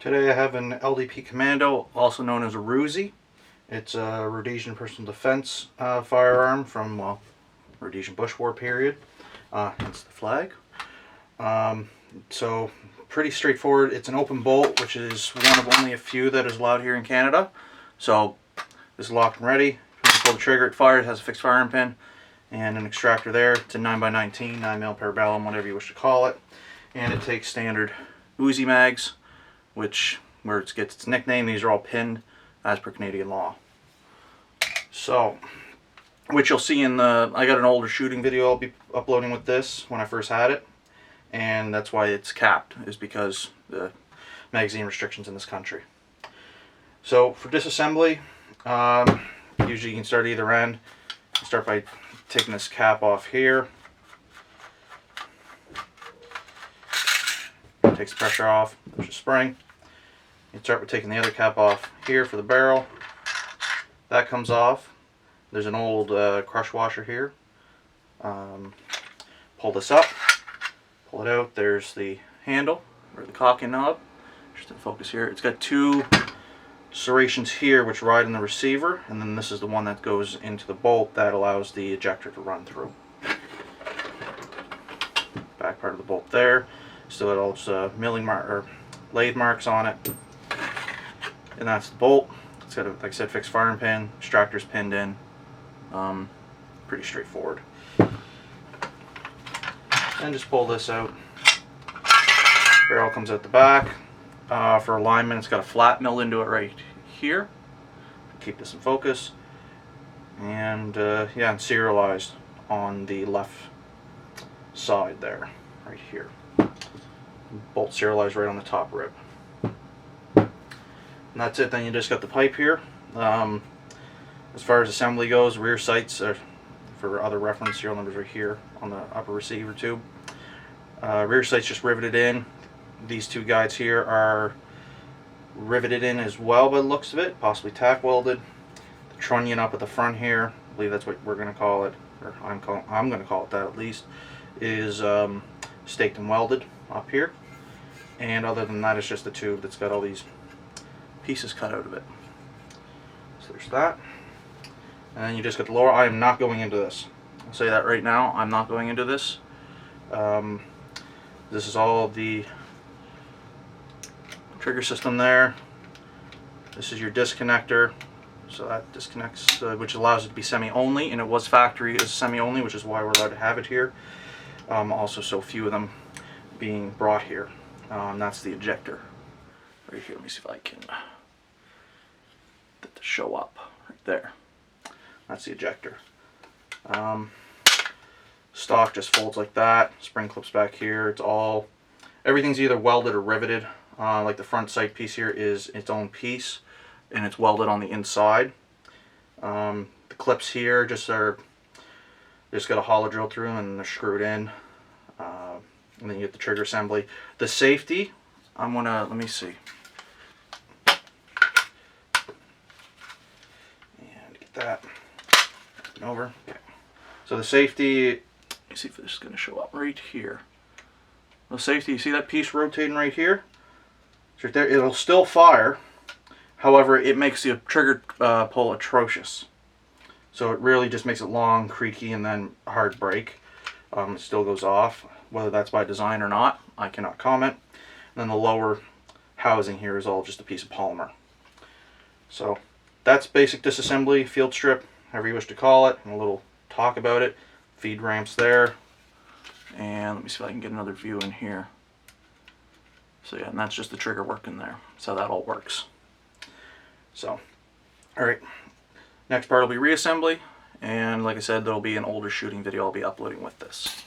Today I have an LDP Kommando, also known as a Rhuzi. It's a Rhodesian personal defense firearm from, well, Rhodesian Bush War period. Hence the flag. So pretty straightforward. It's an open bolt, which is one of only a few that is allowed here in Canada. So this is locked and ready. When you pull the trigger, it fires. It has a fixed firing pin and an extractor there. It's a 9x19, 9mm parabellum, whatever you wish to call it. And it takes standard Rhuzi mags, where it gets its nickname. These are all pinned as per Canadian law. So, which you'll see in I got an older shooting video I'll be uploading with this when I first had it, and that's why it's capped, is because the magazine restrictions in this country. So for disassembly, usually you can start either end. You start by taking this cap off here. Takes the pressure off, push the spring. You start with taking the other cap off here for the barrel. That comes off. There's an old crush washer here. Pull this up, pull it out. There's the handle, or the cocking knob. Just to focus here. It's got two serrations here which ride in the receiver, and then this is the one that goes into the bolt that allows the ejector to run through. Back part of the bolt there. Still got all its milling mark or lathe marks on it, and that's the bolt. It's got a, like I said, fixed firing pin. Extractor's pinned in. Pretty straightforward. And just pull this out. Barrel comes out the back. For alignment, it's got a flat mill into it right here. Keep this in focus. And yeah, and serialized on the left side there, right here. Bolt serialized right on the top rib. And that's it. Then you just got the pipe here. As far as assembly goes, rear sights are, for other reference, serial numbers right here on the upper receiver tube. Rear sights just riveted in. These two guides here are riveted in as well by the looks of it, possibly tack welded. The trunnion up at the front here, I believe that's what we're going to call it, or I'm going to call it that at least, is staked and welded up here. And other than that, it's just the tube that's got all these pieces cut out of it. So there's that. And then you just got the lower. I am not going into this. I'll say that right now. I'm not going into this. This is all the trigger system there. This is your disconnector. So that disconnects, which allows it to be semi-only, and it was factory as semi-only, which is why we're allowed to have it here. Also, so few of them being brought here. That's the ejector right here. Let me see if I can get to show up right there. That's the ejector. Stock just folds like that. Spring clips back here. It's all, everything's either welded or riveted. Like the front sight piece here is its own piece, and it's welded on the inside. The clips here just got a hollow drill through them, and they're screwed in. And then you get the trigger assembly. The safety, let me see. And get that over. Okay. So the safety, let me see if this is going to show up right here. The safety, you see that piece rotating right here? It's right there. It'll still fire. However, it makes the trigger pull atrocious. So it really just makes it long, creaky, and then hard break. It still goes off. Whether that's by design or not, I cannot comment. And then the lower housing here is all just a piece of polymer. So that's basic disassembly, field strip, however you wish to call it, and a little talk about it. Feed ramps there. And let me see if I can get another view in here. So yeah, and that's just the trigger working there. That's how that all works. So, alright. Next part will be reassembly. And like I said, there will be an older shooting video I'll be uploading with this.